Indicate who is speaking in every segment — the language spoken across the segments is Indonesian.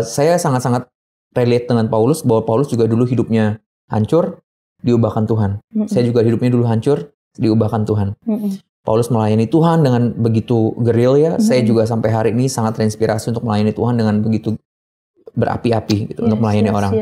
Speaker 1: Saya sangat-sangat relate dengan Paulus, bahwa Paulus juga dulu hidupnya hancur, diubahkan Tuhan. Saya juga hidupnya dulu hancur, diubahkan Tuhan. Paulus melayani Tuhan dengan begitu gerilya. Saya juga sampai hari ini sangat terinspirasi untuk melayani Tuhan dengan begitu berapi-api gitu, untuk melayani orang.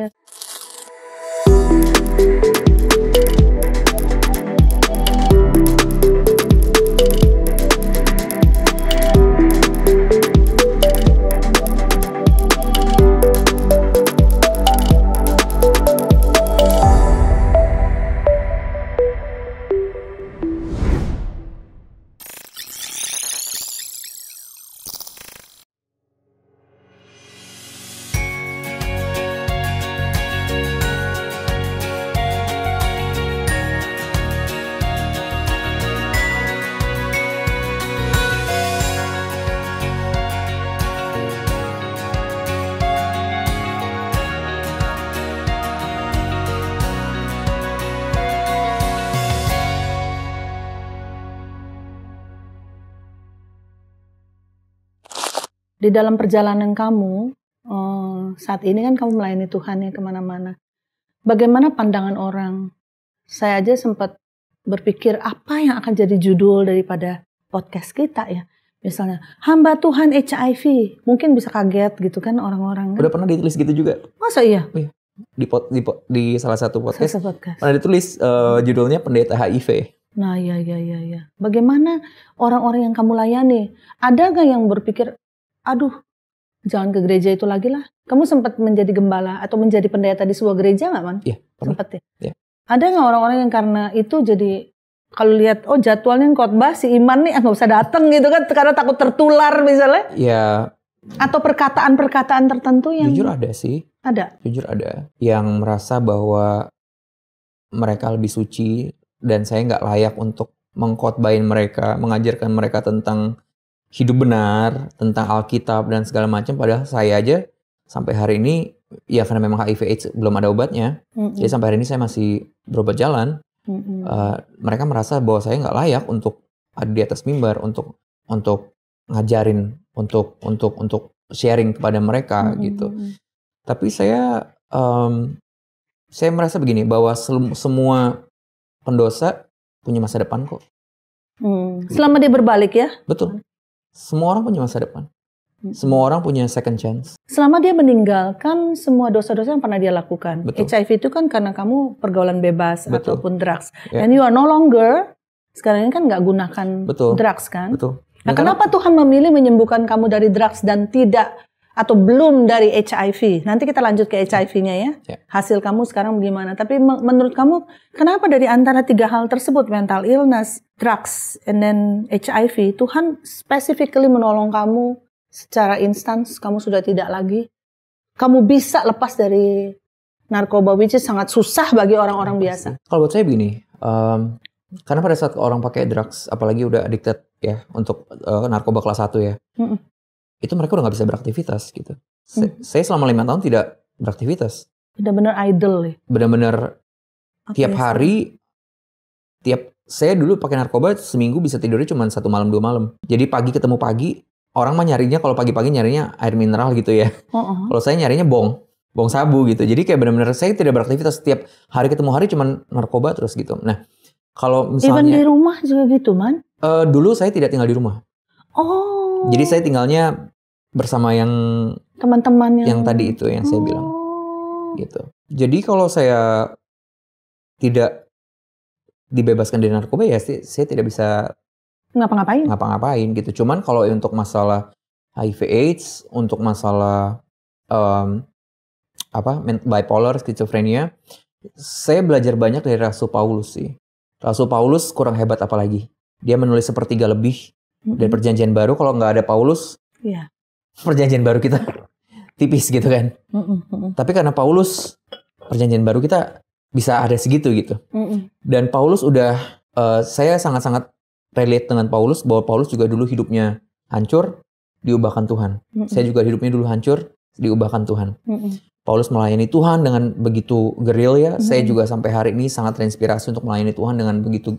Speaker 2: Di dalam perjalanan kamu, saat ini kan kamu melayani Tuhan ya kemana-mana. Bagaimana pandangan orang? Saya aja sempat berpikir apa yang akan jadi judul daripada podcast kita ya. Misalnya, hamba Tuhan HIV. Mungkin bisa kaget gitu kan orang-orang. Kan?
Speaker 1: Udah pernah ditulis gitu juga.
Speaker 2: Masa iya?
Speaker 1: Di salah satu podcast.
Speaker 2: Podcast.
Speaker 1: Pernah ditulis judulnya Pendeta HIV.
Speaker 2: Nah ya. Bagaimana orang-orang yang kamu layani? Ada gak yang berpikir, aduh, jangan ke gereja itu lagi lah. Kamu sempat menjadi gembala atau menjadi pendeta di sebuah gereja nggak, Man?
Speaker 1: Iya, pernah.
Speaker 2: Sempat ya?
Speaker 1: Iya.
Speaker 2: Ada nggak orang-orang yang karena itu jadi, kalau lihat, oh jadwalnya khotbah, si Iman nih nggak usah datang gitu kan, karena takut tertular misalnya?
Speaker 1: Iya.
Speaker 2: Atau perkataan-perkataan tertentu yang...
Speaker 1: Jujur ada sih.
Speaker 2: Ada?
Speaker 1: Jujur ada. Yang merasa bahwa mereka lebih suci, dan saya nggak layak untuk mengkhotbahin mereka, mengajarkan mereka tentang hidup benar, tentang Alkitab dan segala macam. Padahal saya aja sampai hari ini, ya karena memang HIV/AIDS belum ada obatnya, jadi sampai hari ini saya masih berobat jalan. Mereka merasa bahwa saya nggak layak untuk ada di atas mimbar, untuk ngajarin, untuk sharing kepada mereka gitu. Tapi saya merasa begini, bahwa semua pendosa punya masa depan kok.
Speaker 2: Selama dia berbalik ya?
Speaker 1: Betul. Semua orang punya masa depan. Semua orang punya second chance.
Speaker 2: Selama dia meninggalkan semua dosa-dosa yang pernah dia lakukan.
Speaker 1: Betul.
Speaker 2: HIV itu kan karena kamu pergaulan bebas.
Speaker 1: Betul.
Speaker 2: Ataupun drugs.
Speaker 1: Yeah.
Speaker 2: And you are no longer, sekarang ini kan nggak gunakan drugs kan?
Speaker 1: Betul.
Speaker 2: Nah, kenapa Tuhan memilih menyembuhkan kamu dari drugs dan tidak, atau belum dari HIV? Nanti kita lanjut ke HIV-nya ya.
Speaker 1: Yeah.
Speaker 2: Hasil kamu sekarang bagaimana? Tapi menurut kamu, kenapa dari antara 3 hal tersebut, mental illness, drugs, and then HIV, Tuhan specifically menolong kamu secara instan, kamu sudah tidak lagi, kamu bisa lepas dari narkoba, which is sangat susah bagi orang-orang biasa.
Speaker 1: Kalau buat saya begini, karena pada saat orang pakai drugs, apalagi udah addicted ya untuk narkoba kelas 1 ya, itu mereka udah nggak bisa beraktivitas gitu. Saya selama 5 tahun tidak beraktivitas.
Speaker 2: Benar-benar idle ya?
Speaker 1: Benar-benar tiap hari, saya dulu pakai narkoba seminggu bisa tidurnya cuma 1 malam 2 malam. Jadi pagi ketemu pagi, orang mah nyarinya kalau pagi-pagi nyarinya air mineral gitu ya. Kalau saya nyarinya bong sabu gitu. Jadi kayak benar-benar saya tidak beraktivitas, setiap hari ketemu hari cuma narkoba terus gitu. Nah, kalau misalnya
Speaker 2: even di rumah juga gitu, Man?
Speaker 1: Dulu saya tidak tinggal di rumah.
Speaker 2: Oh.
Speaker 1: Jadi saya tinggalnya bersama yang
Speaker 2: teman-teman yang
Speaker 1: tadi itu yang saya bilang. Gitu. Jadi kalau saya tidak dibebaskan dari narkoba ya saya tidak bisa ngapa-ngapain gitu. Cuman kalau untuk masalah HIV/AIDS, untuk masalah bipolar, skizofrenia, saya belajar banyak dari Rasul Paulus sih. Rasul Paulus kurang hebat apalagi. Dia menulis 1/3 lebih dari Perjanjian Baru. Kalau nggak ada Paulus, Perjanjian Baru kita tipis gitu kan. Tapi karena Paulus, Perjanjian Baru kita bisa ada segitu gitu. Dan Paulus udah, saya sangat-sangat relate dengan Paulus, bahwa Paulus juga dulu hidupnya hancur, diubahkan Tuhan. Saya juga hidupnya dulu hancur, diubahkan Tuhan. Paulus melayani Tuhan dengan begitu gerilya. Saya juga sampai hari ini sangat terinspirasi untuk melayani Tuhan dengan begitu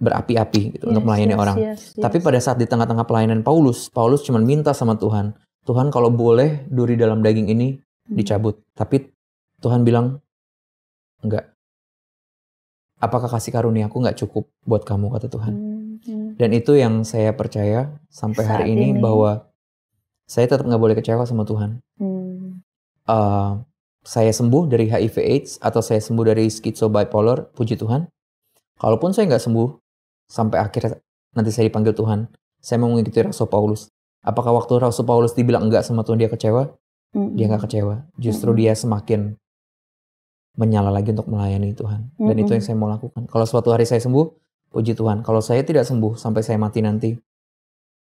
Speaker 1: berapi-api gitu, untuk melayani orang. Tapi pada saat di tengah-tengah pelayanan Paulus cuma minta sama Tuhan, Tuhan kalau boleh duri dalam daging ini dicabut. Tapi Tuhan bilang, enggak. Apakah kasih karunia aku nggak cukup buat kamu, kata Tuhan. Dan itu yang saya percaya sampai hari ini, bahwa saya tetap nggak boleh kecewa sama Tuhan. Saya sembuh dari HIV AIDS atau saya sembuh dari skizo bipolar, puji Tuhan. Kalaupun saya nggak sembuh, sampai akhirnya nanti saya dipanggil Tuhan, saya mau mengikuti Rasul Paulus. Apakah waktu Rasul Paulus dibilang enggak sama Tuhan dia kecewa? Dia nggak kecewa. Justru dia semakin menyala lagi untuk melayani Tuhan. Dan itu yang saya mau lakukan. Kalau suatu hari saya sembuh, puji Tuhan. Kalau saya tidak sembuh sampai saya mati nanti,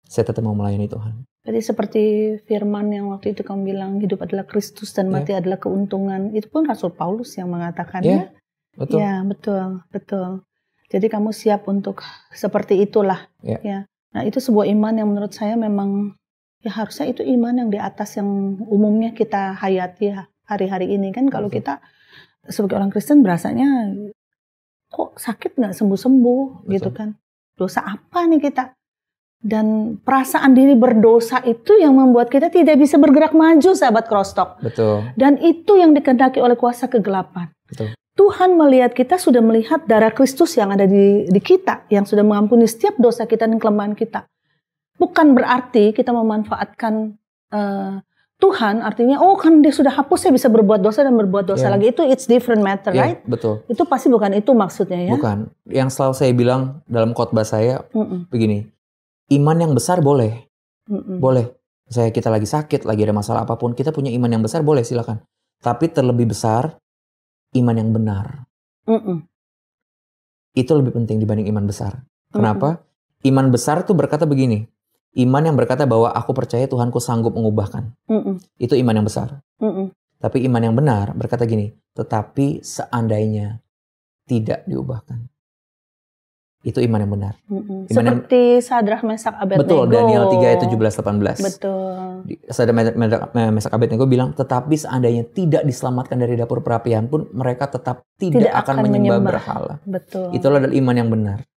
Speaker 1: saya tetap mau melayani Tuhan.
Speaker 2: Jadi seperti firman yang waktu itu kamu bilang, hidup adalah Kristus dan mati adalah keuntungan. Itu pun Rasul Paulus yang mengatakannya.
Speaker 1: Betul.
Speaker 2: Ya, betul. Jadi kamu siap untuk seperti itulah. Ya. Nah, itu sebuah iman yang menurut saya memang, ya harusnya itu iman yang di atas yang umumnya kita hayati hari-hari ini kan. Kalau kita sebagai orang Kristen berasanya, kok sakit nggak sembuh-sembuh gitu kan. Dosa apa nih kita? Dan perasaan diri berdosa itu yang membuat kita tidak bisa bergerak maju, sahabat Crosstalk.
Speaker 1: Betul.
Speaker 2: Dan itu yang dikehendaki oleh kuasa kegelapan.
Speaker 1: Betul.
Speaker 2: Tuhan melihat kita, sudah melihat darah Kristus yang ada di kita, yang sudah mengampuni setiap dosa kita dan kelemahan kita. Bukan berarti kita memanfaatkan Tuhan, artinya kan dia sudah hapus, saya bisa berbuat dosa dan berbuat dosa lagi. Itu it's different matter, right?
Speaker 1: Betul.
Speaker 2: Itu pasti bukan itu maksudnya ya.
Speaker 1: Bukan. Yang selalu saya bilang dalam khotbah saya begini, iman yang besar boleh. Boleh. Misalnya kita lagi sakit, lagi ada masalah apapun, kita punya iman yang besar boleh, silakan. Tapi terlebih besar, iman yang benar. Itu lebih penting dibanding iman besar. Kenapa? Iman besar tuh berkata begini, iman yang berkata bahwa aku percaya Tuhanku sanggup mengubahkan. Itu iman yang besar. Tapi iman yang benar berkata gini, tetapi seandainya tidak diubahkan. Itu iman yang benar.
Speaker 2: Seperti Sadrak, Mesak, Abednego.
Speaker 1: Betul, Daniel 3 ayat 17-18.
Speaker 2: Betul.
Speaker 1: Sadrak, Mesak, Abednego bilang, tetapi seandainya tidak diselamatkan dari dapur perapian pun, mereka tetap tidak akan menyembah berhala.
Speaker 2: Betul.
Speaker 1: Itulah adalah iman yang benar.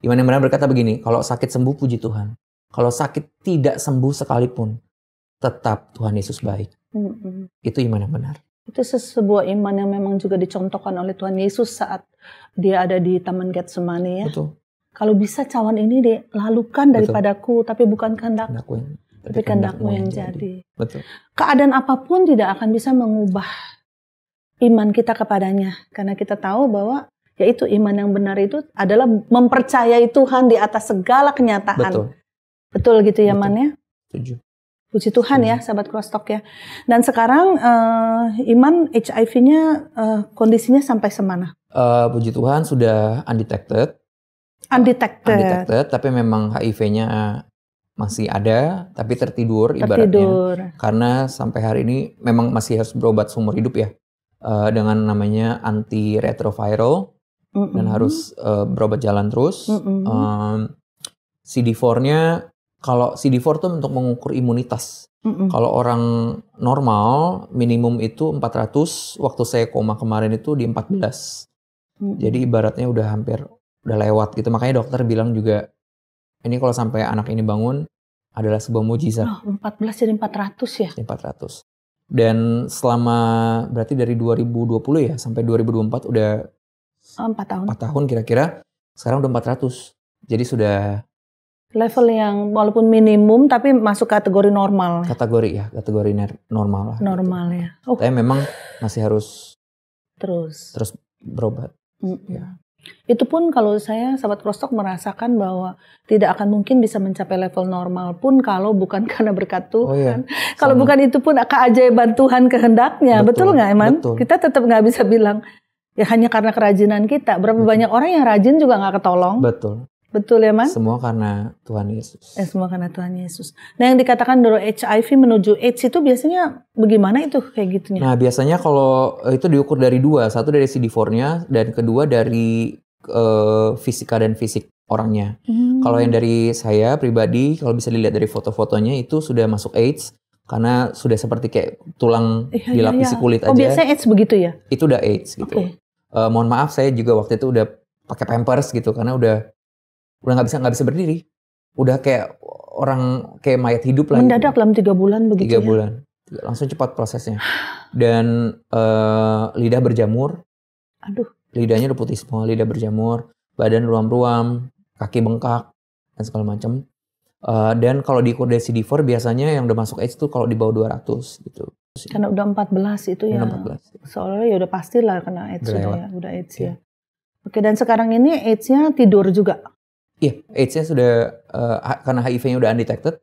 Speaker 1: Iman yang benar berkata begini, kalau sakit sembuh puji Tuhan. Kalau sakit tidak sembuh sekalipun, tetap Tuhan Yesus baik. Itu iman yang benar.
Speaker 2: Itu sebuah iman yang memang juga dicontohkan oleh Tuhan Yesus saat dia ada di Taman Getsemani ya.
Speaker 1: Betul.
Speaker 2: Kalau bisa cawan ini dilalukan daripadaku, tapi bukan kehendakku, tapi kehendakmu yang jadi.
Speaker 1: Betul.
Speaker 2: Keadaan apapun tidak akan bisa mengubah iman kita kepadanya. Karena kita tahu bahwa yaitu iman yang benar itu adalah mempercayai Tuhan di atas segala kenyataan. Betul gitu ya, Man ya?
Speaker 1: Setuju.
Speaker 2: Puji Tuhan ya, sahabat Crosstalk ya. Dan sekarang Iman HIV-nya kondisinya sampai semana?
Speaker 1: Puji Tuhan sudah undetected. Undetected, tapi memang HIV-nya masih ada, tapi tertidur ibaratnya. Karena sampai hari ini memang masih harus berobat seumur hidup ya. Dengan namanya antiretroviral. Dan harus berobat jalan terus. CD4-nya, kalau CD4 itu untuk mengukur imunitas. Kalau orang normal, minimum itu 400. Waktu saya koma kemarin itu di 14. Jadi ibaratnya udah lewat gitu. Makanya dokter bilang juga, ini kalau sampai anak ini bangun, adalah sebuah mujizat.
Speaker 2: 14 jadi 400 ya?
Speaker 1: 400. Dan selama, berarti dari 2020 ya, sampai 2024 udah
Speaker 2: 4 tahun.
Speaker 1: 4 tahun kira-kira. Sekarang udah 400. Jadi sudah
Speaker 2: level yang walaupun minimum tapi masuk kategori normal.
Speaker 1: Kategori normal lah.
Speaker 2: Normal gitu. Ya.
Speaker 1: Tapi memang masih harus terus berobat. Ya.
Speaker 2: Itu pun kalau saya, sahabat Crosstalk, merasakan bahwa tidak akan mungkin bisa mencapai level normal pun kalau bukan karena berkat Tuhan. Kalau bukan itu pun keajaiban Tuhan kehendaknya. Betul nggak, Eman?
Speaker 1: Betul.
Speaker 2: Kita tetap nggak bisa bilang ya hanya karena kerajinan kita. Berapa banyak orang yang rajin juga nggak ketolong. Betul ya, Man?
Speaker 1: Semua karena Tuhan Yesus.
Speaker 2: Semua karena Tuhan Yesus. Nah, yang dikatakan dari HIV menuju AIDS itu biasanya bagaimana itu kayak gitunya?
Speaker 1: Nah, biasanya kalau itu diukur dari 2. Satu dari CD4-nya dan kedua dari fisika dan fisik orangnya. Kalau yang dari saya pribadi, kalau bisa dilihat dari foto-fotonya itu sudah masuk AIDS. Karena sudah seperti kayak tulang dilapisi kulit aja.
Speaker 2: Biasanya AIDS begitu ya?
Speaker 1: Itu udah AIDS gitu. Mohon maaf, saya juga waktu itu udah pakai Pampers gitu. Karena udah nggak bisa berdiri, udah kayak orang kayak mayat hidup lah.
Speaker 2: Mendadak dalam 3 bulan begitu
Speaker 1: 3 bulan. Langsung cepat prosesnya. Dan lidah berjamur.
Speaker 2: Aduh.
Speaker 1: Lidahnya udah putih semua, lidah berjamur, badan ruam-ruam, kaki bengkak, dan segala macam. Dan kalau diukur dari CD4 biasanya yang udah masuk AIDS tuh kalau di bawah 200 gitu.
Speaker 2: Karena udah 14 itu ya.
Speaker 1: 14.
Speaker 2: Soalnya ya udah pastilah kena AIDS udah AIDS ya. Oke, dan sekarang ini AIDS-nya tidur juga.
Speaker 1: Iya, AIDS-nya sudah karena HIV-nya udah undetected.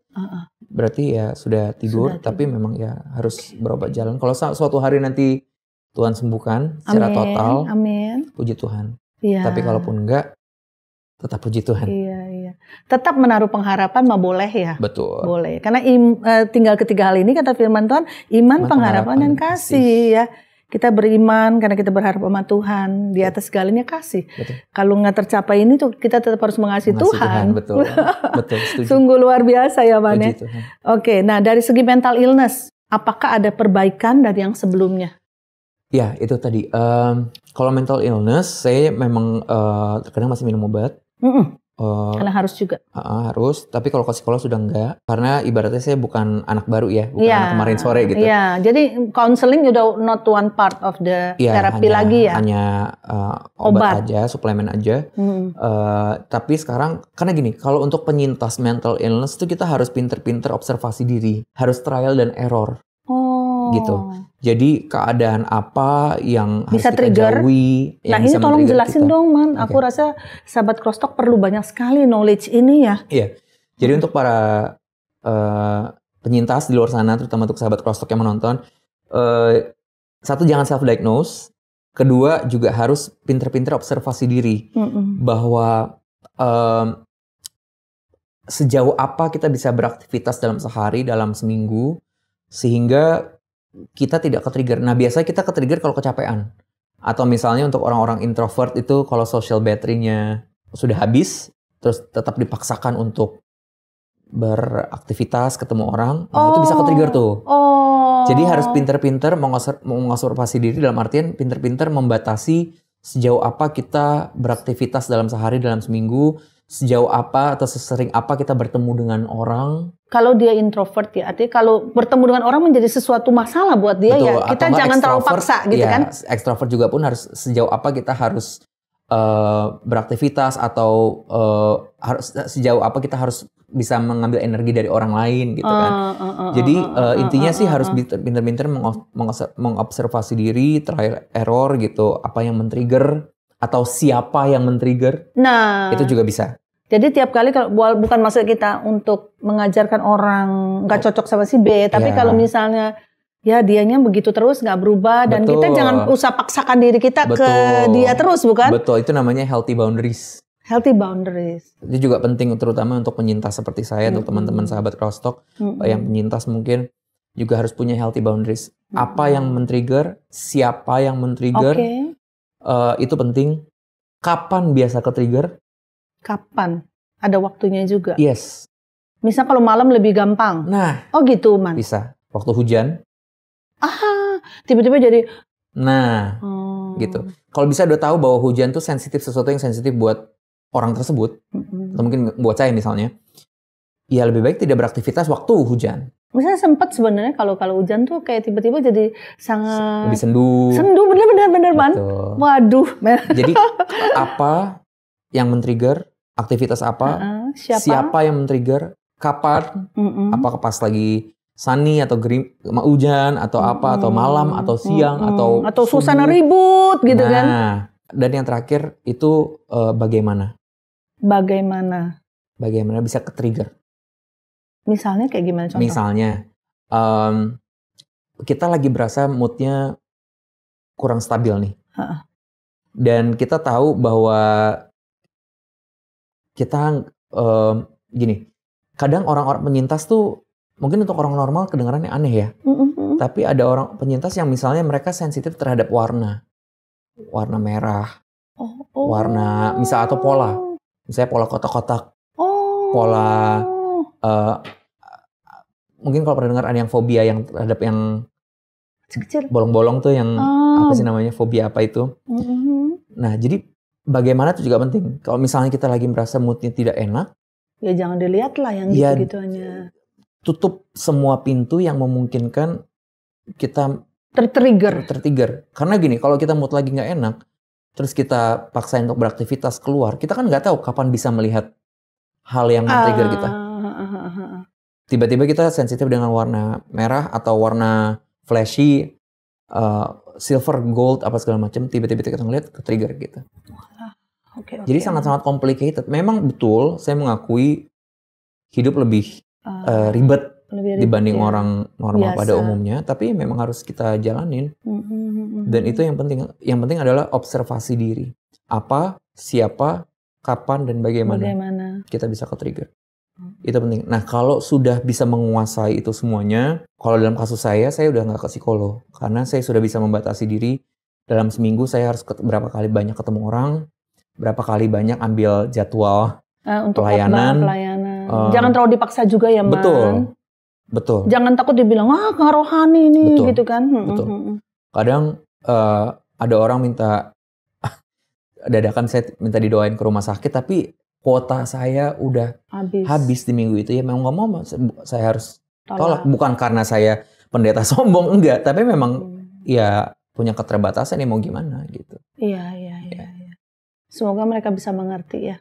Speaker 1: Berarti ya sudah tidur, tapi memang ya harus berobat jalan. Kalau suatu hari nanti Tuhan sembuhkan secara total.
Speaker 2: Amin.
Speaker 1: Puji Tuhan.
Speaker 2: Iya.
Speaker 1: Tapi kalaupun enggak, tetap puji Tuhan.
Speaker 2: Iya. Tetap menaruh pengharapan mah boleh ya.
Speaker 1: Betul.
Speaker 2: Boleh. Karena tinggal ketiga hal ini kata firman Tuhan, iman, pengharapan dan kasih ya. Kita beriman karena kita berharap sama Tuhan. Di atas segalanya kasih. Betul. Kalau nggak tercapai ini tuh kita tetap harus mengasihi Tuhan.
Speaker 1: Betul. Betul. Setuju.
Speaker 2: Sungguh luar biasa ya Man ya.
Speaker 1: Puji Tuhan.
Speaker 2: Oke, nah dari segi mental illness, apakah ada perbaikan dari yang sebelumnya?
Speaker 1: Ya, itu tadi. Kalau mental illness, saya memang terkadang masih minum obat.
Speaker 2: Karena harus juga.
Speaker 1: Harus, tapi kalau ke psikolog sudah enggak. Karena ibaratnya saya bukan anak baru ya, bukan anak kemarin sore gitu.
Speaker 2: Iya, jadi counseling udah not one part of the therapy lagi ya?
Speaker 1: Hanya obat aja, suplemen aja. Tapi sekarang, karena gini, kalau untuk penyintas mental illness itu kita harus pinter-pinter observasi diri. Harus trial dan error. Gitu. Jadi keadaan apa yang
Speaker 2: bisa
Speaker 1: harus kita jauhi.
Speaker 2: Nah ini tolong jelasin kita. Dong Man, aku rasa sahabat Crosstalk perlu banyak sekali knowledge ini ya.
Speaker 1: Iya, jadi untuk para penyintas di luar sana, terutama untuk sahabat Crosstalk yang menonton, satu jangan self-diagnose, kedua juga harus pinter-pinter observasi diri. Bahwa sejauh apa kita bisa beraktivitas dalam sehari, dalam seminggu, sehingga kita tidak ke-trigger. Nah, biasanya kita ke-trigger kalau kecapean. Atau misalnya untuk orang-orang introvert itu kalau social battery-nya sudah habis, terus tetap dipaksakan untuk beraktivitas, ketemu orang, nah itu bisa ke-trigger tuh. Jadi harus pinter-pinter mengobservasi diri dalam artian pinter-pinter membatasi sejauh apa kita beraktivitas dalam sehari, dalam seminggu, sejauh apa atau sesering apa kita bertemu dengan orang. Kalau dia introvert ya, artinya kalau bertemu dengan orang menjadi sesuatu masalah buat dia. Betul, ya kita jangan terlalu paksa gitu ya, kan. Ekstrovert juga pun harus sejauh apa kita harus beraktivitas atau harus sejauh apa kita harus bisa mengambil energi dari orang lain gitu kan. Jadi intinya sih harus pinter-pinter mengobservasi diri, trial error gitu, apa yang men-trigger atau siapa yang men-trigger. Nah, itu juga bisa. Jadi tiap kali kalau bukan maksud kita untuk mengajarkan orang nggak cocok sama si B, tapi kalau misalnya ya dianya begitu terus nggak berubah dan kita jangan usah paksakan diri kita ke dia terus, bukan? Betul, itu namanya healthy boundaries. Healthy boundaries. Itu juga penting terutama untuk penyintas seperti saya, untuk teman-teman sahabat Crosstalk yang penyintas mungkin juga harus punya healthy boundaries. Apa yang men-trigger, siapa yang men-trigger, itu penting. Kapan biasa ke-trigger? Kapan? Ada waktunya juga? Yes. Misal kalau malam lebih gampang? Nah. Oh gitu, Man? Bisa. Waktu hujan? Tiba-tiba jadi... Nah, gitu. Kalau bisa udah tahu bahwa hujan tuh sensitif, sesuatu yang sensitif buat orang tersebut, atau mungkin buat saya misalnya, ya lebih baik tidak beraktivitas waktu hujan. Misalnya sempat sebenarnya kalau hujan tuh kayak tiba-tiba jadi sangat... Lebih sendu. Sendu, bener-bener, Man. Waduh. Jadi apa yang men-trigger, aktivitas apa, siapa yang men-trigger, kapan, apakah pas lagi sunny atau hujan atau apa, atau malam atau siang atau suasana ribut gitu kan. Nah, dan yang terakhir itu bagaimana bisa ke-trigger. Misalnya kayak gimana contoh? Misalnya kita lagi berasa moodnya kurang stabil nih. Dan kita tahu bahwa kita gini, kadang orang-orang penyintas tuh mungkin untuk orang normal kedengarannya aneh ya. Tapi ada orang penyintas yang misalnya mereka sensitif terhadap warna merah, warna misal atau pola, misalnya pola kotak-kotak, pola mungkin kalau pernah dengar ada yang fobia yang terhadap yang kecil bolong-bolong tuh yang apa sih namanya, fobia apa itu. Nah jadi bagaimana itu juga penting. Kalau misalnya kita lagi merasa moodnya tidak enak,
Speaker 2: Ya jangan dilihat lah yang
Speaker 1: Ya,
Speaker 2: gitu-gituannya.
Speaker 1: tutup semua pintu yang memungkinkan kita
Speaker 2: Tertrigger.
Speaker 1: Karena gini, kalau kita mood lagi nggak enak, terus kita paksain untuk beraktivitas keluar, kita kan nggak tahu kapan bisa melihat hal yang men-trigger kita. Tiba-tiba kita sensitif dengan warna merah atau warna flashy, silver, gold, apa segala macam. Tiba-tiba kita ngeliat ke trigger gitu. Jadi sangat-sangat complicated. Memang betul, saya mengakui hidup lebih ribet dibanding orang normal biasa pada umumnya. Tapi memang harus kita jalanin. Dan itu yang penting. Yang penting adalah observasi diri. Apa, siapa, kapan, dan bagaimana kita bisa ke-trigger. Itu penting. Nah, kalau sudah bisa menguasai itu semuanya, kalau dalam kasus saya udah nggak ke psikolog. Karena saya sudah bisa membatasi diri. Dalam seminggu saya harus berapa kali banyak ketemu orang, berapa kali banyak ambil jadwal
Speaker 2: untuk pelayanan. Jangan terlalu dipaksa juga ya, Man.
Speaker 1: Betul.
Speaker 2: Jangan takut dibilang, nggak rohani nih,
Speaker 1: betul.
Speaker 2: Gitu kan.
Speaker 1: Betul. Kadang ada orang minta, dadakan saya minta didoain ke rumah sakit, tapi kuota saya udah habis di minggu itu. Ya memang nggak mau, saya harus tolak. Bukan karena saya pendeta sombong, enggak. Tapi memang ya punya keterbatasan, ya mau gimana gitu.
Speaker 2: Iya. Semoga mereka bisa mengerti ya.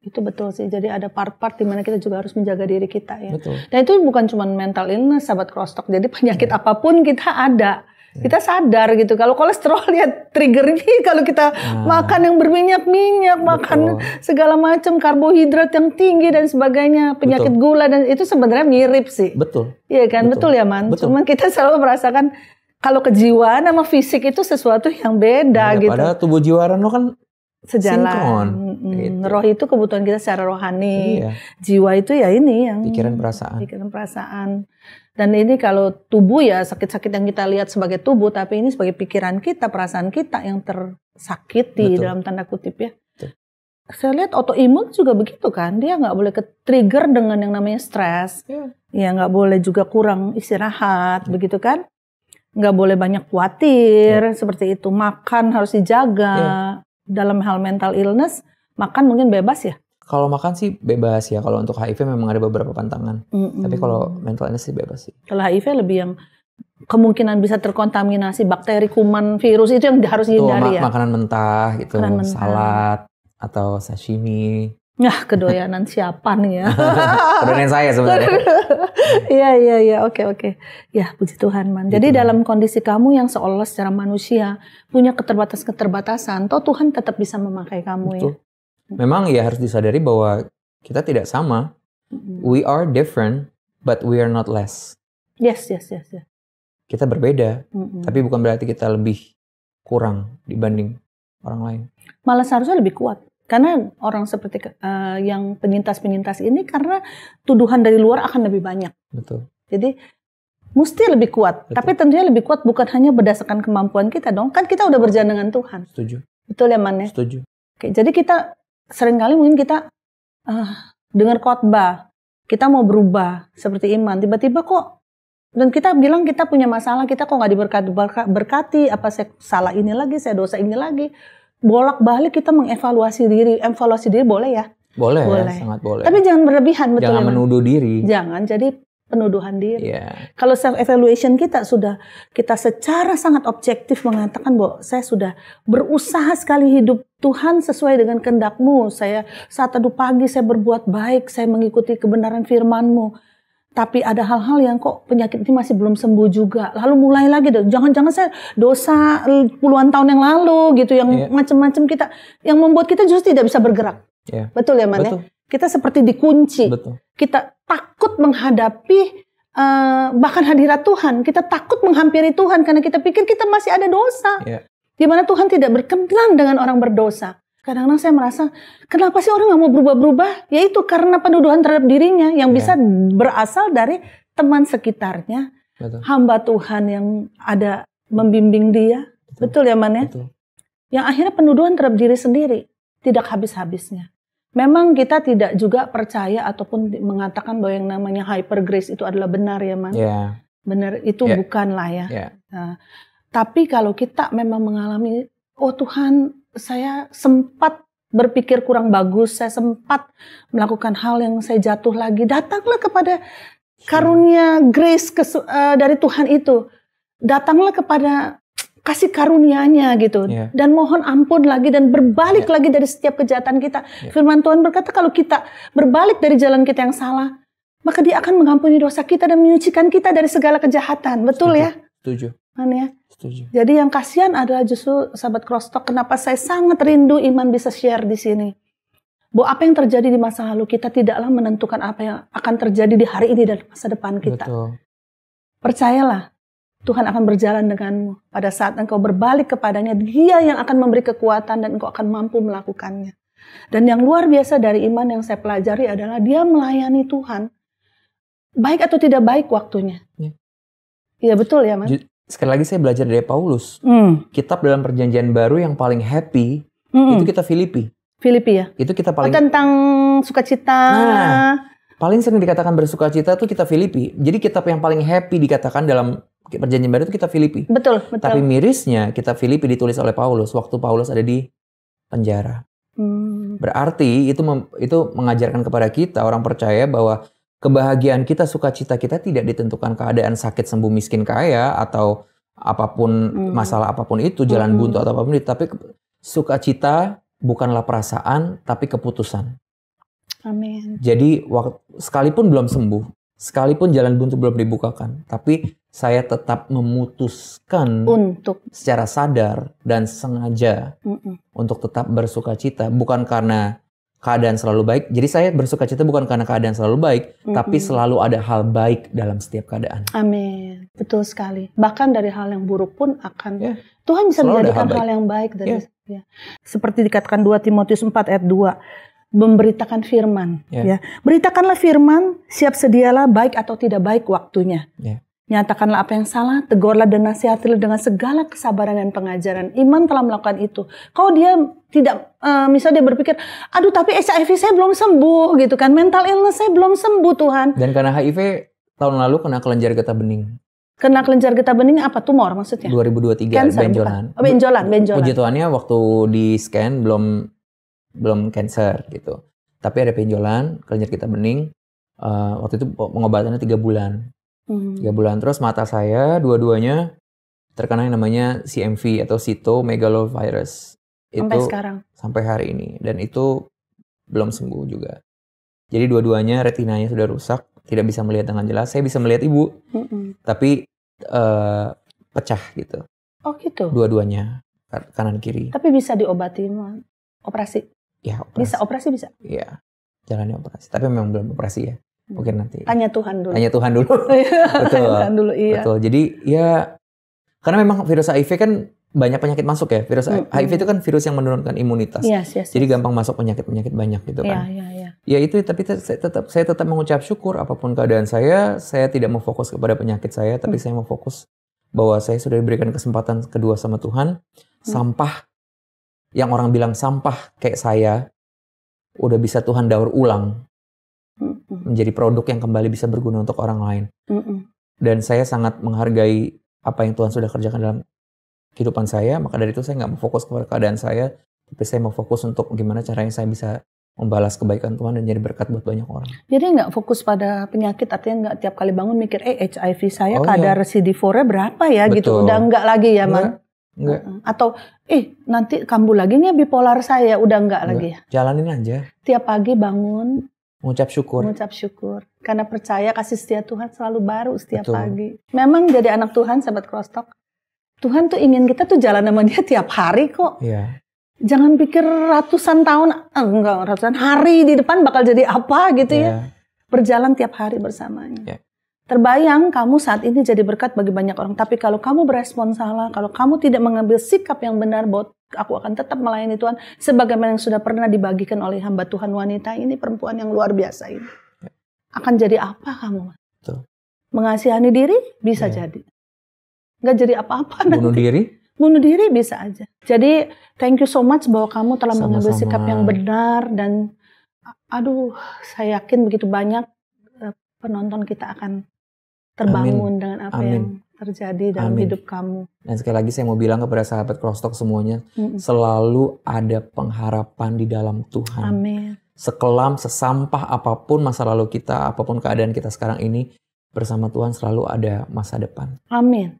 Speaker 2: Itu betul sih. Jadi ada part-part di mana kita juga harus menjaga diri kita ya.
Speaker 1: Betul.
Speaker 2: Dan itu bukan cuma mental illness, sahabat crosstalk. Jadi penyakit apapun kita ada. Kita sadar gitu. Kalau kolesterol lihat triggernya, kalau kita makan yang berminyak-minyak, makan segala macam karbohidrat yang tinggi dan sebagainya, penyakit gula, dan itu sebenarnya mirip sih.
Speaker 1: Betul.
Speaker 2: Iya kan, betul ya, Man. Cuman kita selalu merasakan kalau kejiwaan sama fisik itu sesuatu yang beda gitu.
Speaker 1: Padahal tubuh jiwa lo kan
Speaker 2: sejalan. Gitu. Roh itu kebutuhan kita secara rohani. Jiwa itu ya ini yang pikiran perasaan. Dan ini kalau tubuh ya sakit-sakit yang kita lihat sebagai tubuh, tapi ini sebagai pikiran kita, perasaan kita yang tersakiti dalam tanda kutip ya. Betul. Saya lihat autoimun juga begitu kan, dia nggak boleh ke-trigger dengan yang namanya stres. Ya nggak boleh juga kurang istirahat, begitu kan. Nggak boleh banyak khawatir, seperti itu. Makan harus dijaga. Dalam hal mental illness, makan mungkin bebas ya?
Speaker 1: Kalau makan sih bebas ya. Kalau untuk HIV memang ada beberapa pantangan. Tapi kalau mental illness sih bebas sih.
Speaker 2: Kalau HIV lebih yang kemungkinan bisa terkontaminasi bakteri, kuman, virus, itu yang harus dihindari ya?
Speaker 1: Makanan mentah gitu, salad atau sashimi.
Speaker 2: Nah, kedoyanan siapa nih ya?
Speaker 1: Kedoyanan saya sebenarnya.
Speaker 2: Iya, oke. Ya, puji Tuhan, Man. Jadi dalam kondisi kamu yang seolah secara manusia punya keterbatasan, toh Tuhan tetap bisa memakai kamu. Betul. Ya.
Speaker 1: Memang ya harus disadari bahwa kita tidak sama. We are different, but we are not less.
Speaker 2: Yes.
Speaker 1: Kita berbeda, tapi bukan berarti kita lebih kurang dibanding orang lain.
Speaker 2: Malah seharusnya lebih kuat. Karena orang seperti yang penyintas-penyintas ini, karena tuduhan dari luar akan lebih banyak.
Speaker 1: Betul.
Speaker 2: Jadi mesti lebih kuat. Betul. Tapi tentunya lebih kuat bukan hanya berdasarkan kemampuan kita dong. Kan kita udah berjalan dengan Tuhan.
Speaker 1: Setuju.
Speaker 2: Betul ya, Man ya?
Speaker 1: Setuju.
Speaker 2: Oke, jadi kita seringkali mungkin kita dengar khotbah, kita mau berubah seperti Iman, tiba-tiba kok, dan kita bilang kita punya masalah, kita kok nggak diberkati, apa saya salah ini lagi, saya dosa ini lagi, bolak-balik kita mengevaluasi diri boleh ya?
Speaker 1: Boleh. Sangat boleh.
Speaker 2: Tapi jangan berlebihan, betul.
Speaker 1: Jangan menuduh diri.
Speaker 2: Jangan jadi penuduhan diri. Kalau self evaluation kita secara sangat objektif mengatakan bahwa saya sudah berusaha sekali hidup Tuhan sesuai dengan kehendak-Mu. Saya saat teduh pagi saya berbuat baik, saya mengikuti kebenaran firman-Mu. Tapi ada hal-hal yang kok penyakit ini masih belum sembuh juga. Lalu mulai lagi, jangan-jangan saya dosa puluhan tahun yang lalu gitu, yang macam-macam kita, yang membuat kita justru tidak bisa bergerak. Betul ya, Man? Ya? Kita seperti dikunci.
Speaker 1: Betul.
Speaker 2: Kita takut menghadapi bahkan hadirat Tuhan. Kita takut menghampiri Tuhan karena kita pikir kita masih ada dosa. Di mana Tuhan tidak berkenan dengan orang berdosa. Kadang-kadang saya merasa, kenapa sih orang nggak mau berubah-berubah? Yaitu karena penuduhan terhadap dirinya yang bisa berasal dari teman sekitarnya. Betul. Hamba Tuhan yang ada membimbing dia. Betul ya, Man ya? Betul. Yang akhirnya penuduhan terhadap diri sendiri. Tidak habis-habisnya. Memang kita tidak juga percaya ataupun mengatakan bahwa yang namanya hyper grace itu adalah benar ya, Man. Benar itu bukanlah ya. Nah, tapi kalau kita memang mengalami, oh Tuhan, saya sempat berpikir kurang bagus, saya sempat melakukan hal yang saya jatuh lagi, datanglah kepada karunia grace dari Tuhan itu. Datanglah kepada kasih karunia-Nya gitu. Dan mohon ampun lagi dan berbalik lagi dari setiap kejahatan kita. Firman Tuhan berkata kalau kita berbalik dari jalan kita yang salah, maka Dia akan mengampuni dosa kita dan menyucikan kita dari segala kejahatan. Betul ya?
Speaker 1: Setuju.
Speaker 2: Ya?
Speaker 1: Setuju.
Speaker 2: Jadi yang kasihan adalah justru sahabat Crosstalk, kenapa saya sangat rindu Iman bisa share di sini. Bahwa apa yang terjadi di masa lalu kita tidaklah menentukan apa yang akan terjadi di hari ini dan masa depan kita.
Speaker 1: Betul.
Speaker 2: Percayalah, Tuhan akan berjalan denganmu. Pada saat engkau berbalik kepadanya, Dia yang akan memberi kekuatan dan engkau akan mampu melakukannya. Dan yang luar biasa dari Iman yang saya pelajari adalah dia melayani Tuhan. Baik atau tidak baik waktunya. Iya betul ya, Man?
Speaker 1: Sekali lagi saya belajar dari Paulus. Kitab dalam perjanjian baru yang paling happy, itu kita Filipi.
Speaker 2: Filipi ya?
Speaker 1: Itu kita paling...
Speaker 2: tentang sukacita.
Speaker 1: Nah, paling sering dikatakan bersukacita itu kita Filipi. Jadi kitab yang paling happy dikatakan dalam perjanjian baru itu kita Filipi.
Speaker 2: Betul.
Speaker 1: Tapi mirisnya kitab Filipi ditulis oleh Paulus waktu Paulus ada di penjara. Berarti itu mengajarkan kepada kita orang percaya bahwa kebahagiaan kita, sukacita kita tidak ditentukan keadaan sakit, sembuh, miskin, kaya atau apapun masalah apapun itu, jalan buntu atau apapun itu, tapi sukacita bukanlah perasaan tapi keputusan.
Speaker 2: Amin.
Speaker 1: Jadi sekalipun belum sembuh, sekalipun jalan buntu belum dibukakan, tapi saya tetap memutuskan untuk secara sadar dan sengaja untuk tetap bersukacita, bukan karena keadaan selalu baik. Jadi saya bersukacita bukan karena keadaan selalu baik, tapi selalu ada hal baik dalam setiap keadaan.
Speaker 2: Amin. Betul sekali. Bahkan dari hal yang buruk pun akan Tuhan bisa menjadikan hal yang baik dari seperti dikatakan 2 Timotius 4 ayat 2, memberitakan firman. Beritakanlah firman, siap sedialah baik atau tidak baik waktunya. Nyatakanlah apa yang salah, tegurlah dan nasihatilah dengan segala kesabaran dan pengajaran. Iman telah melakukan itu. Kalau dia tidak, misalnya dia berpikir, aduh tapi HIV saya belum sembuh gitu kan, mental illness saya belum sembuh Tuhan.
Speaker 1: Dan karena HIV tahun lalu kena kelenjar getah bening.
Speaker 2: Kena kelenjar getah bening apa tumor maksudnya?
Speaker 1: 2023
Speaker 2: Cancer,
Speaker 1: benjolan.
Speaker 2: Benjolan.
Speaker 1: Puji Tuhannya waktu di scan belum cancer gitu. Tapi ada benjolan, kelenjar getah bening. Waktu itu pengobatannya 3 bulan. 3 bulan. Terus mata saya dua-duanya terkena yang namanya CMV atau cytomegalovirus.
Speaker 2: Sampai sekarang.
Speaker 1: Sampai hari ini. Dan itu belum sembuh juga. Jadi dua-duanya retinanya sudah rusak. Tidak bisa melihat dengan jelas. Saya bisa melihat ibu. Tapi pecah gitu.
Speaker 2: Oh gitu?
Speaker 1: Dua-duanya. Kanan kiri.
Speaker 2: Tapi bisa diobati, operasi?
Speaker 1: Ya operasi.
Speaker 2: Bisa, operasi bisa?
Speaker 1: Iya. Jalannya operasi. Tapi memang belum operasi ya. Mungkin nanti.
Speaker 2: Tanya Tuhan dulu.
Speaker 1: Betul.
Speaker 2: Tuhan dulu, iya.
Speaker 1: Betul. Jadi ya, karena memang virus HIV kan banyak penyakit masuk ya. Virus HIV itu kan virus yang menurunkan imunitas. Jadi gampang masuk penyakit-penyakit banyak gitu kan. Ya itu, tapi saya tetap mengucap syukur apapun keadaan saya tidak mau fokus kepada penyakit saya, tapi saya mau fokus bahwa saya sudah diberikan kesempatan kedua sama Tuhan. Sampah yang orang bilang sampah kayak saya udah bisa Tuhan daur ulang. Menjadi produk yang kembali bisa berguna untuk orang lain. Dan saya sangat menghargai apa yang Tuhan sudah kerjakan dalam kehidupan saya. Maka dari itu saya nggak mau fokus kepada keadaan saya, tapi saya mau fokus untuk gimana caranya saya bisa membalas kebaikan Tuhan dan jadi berkat buat banyak orang.
Speaker 2: Jadi nggak fokus pada penyakit, artinya nggak tiap kali bangun mikir, HIV saya kadar CD4-nya berapa ya. Betul. Gitu. Udah nggak lagi ya, Man?
Speaker 1: Enggak.
Speaker 2: Atau nanti kambuh lagi nih bipolar saya, udah nggak lagi ya.
Speaker 1: Jalanin aja.
Speaker 2: Tiap pagi bangun
Speaker 1: mengucap syukur.
Speaker 2: Karena percaya kasih setia Tuhan selalu baru setiap pagi. Memang jadi anak Tuhan, sahabat Crosstalk, Tuhan tuh ingin kita tuh jalan sama Dia tiap hari kok. Jangan pikir ratusan tahun, ratusan hari di depan bakal jadi apa gitu ya. Berjalan tiap hari bersamanya. Terbayang kamu saat ini jadi berkat bagi banyak orang. Tapi kalau kamu berespon salah, kalau kamu tidak mengambil sikap yang benar bahwa aku akan tetap melayani Tuhan sebagaimana yang sudah pernah dibagikan oleh hamba Tuhan wanita ini, perempuan yang luar biasa ini. Akan jadi apa kamu? Mengasihani diri bisa jadi. Nggak jadi apa-apa nanti.
Speaker 1: Bunuh diri?
Speaker 2: Bunuh diri bisa aja. Jadi thank you so much bahwa kamu telah mengambil sikap yang benar. Dan saya yakin begitu banyak penonton kita akan terbangun dengan apa yang terjadi dalam hidup kamu.
Speaker 1: Dan sekali lagi saya mau bilang kepada sahabat Crosstalk semuanya, selalu ada pengharapan di dalam Tuhan.
Speaker 2: Amin.
Speaker 1: Sekelam, sesampah apapun masa lalu kita, apapun keadaan kita sekarang ini, bersama Tuhan selalu ada masa depan.
Speaker 2: Amin.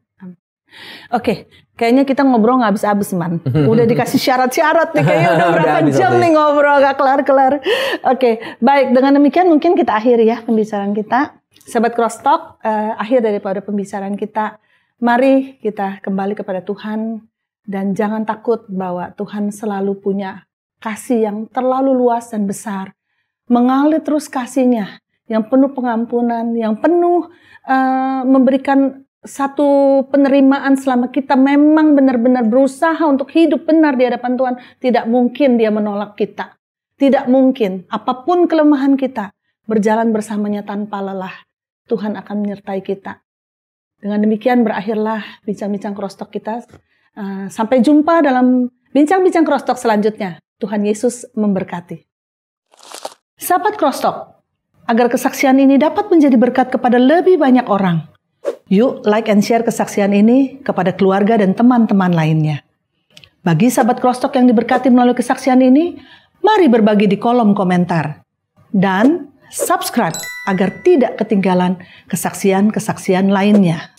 Speaker 2: Oke, kayaknya kita ngobrol nggak habis-habis, Man. Udah dikasih syarat-syarat nih, kayaknya udah berapa jam nih ngobrol gak kelar-kelar. Oke, baik. Dengan demikian mungkin kita akhiri ya pembicaraan kita. Sahabat Crosstalk, akhir daripada pembicaraan kita. Mari kita kembali kepada Tuhan dan jangan takut bahwa Tuhan selalu punya kasih yang terlalu luas dan besar. Mengalir terus kasih-Nya yang penuh pengampunan, yang penuh memberikan satu penerimaan selama kita memang benar-benar berusaha untuk hidup benar di hadapan Tuhan. Tidak mungkin Dia menolak kita. Tidak mungkin. Apapun kelemahan kita, berjalan bersamanya tanpa lelah. Tuhan akan menyertai kita. Dengan demikian berakhirlah bincang-bincang Crosstalk kita. Sampai jumpa dalam bincang-bincang Crosstalk selanjutnya. Tuhan Yesus memberkati. Sahabat Crosstalk, agar kesaksian ini dapat menjadi berkat kepada lebih banyak orang, yuk like and share kesaksian ini kepada keluarga dan teman-teman lainnya. Bagi sahabat Crosstalk yang diberkati melalui kesaksian ini, mari berbagi di kolom komentar. Dan subscribe agar tidak ketinggalan kesaksian-kesaksian lainnya.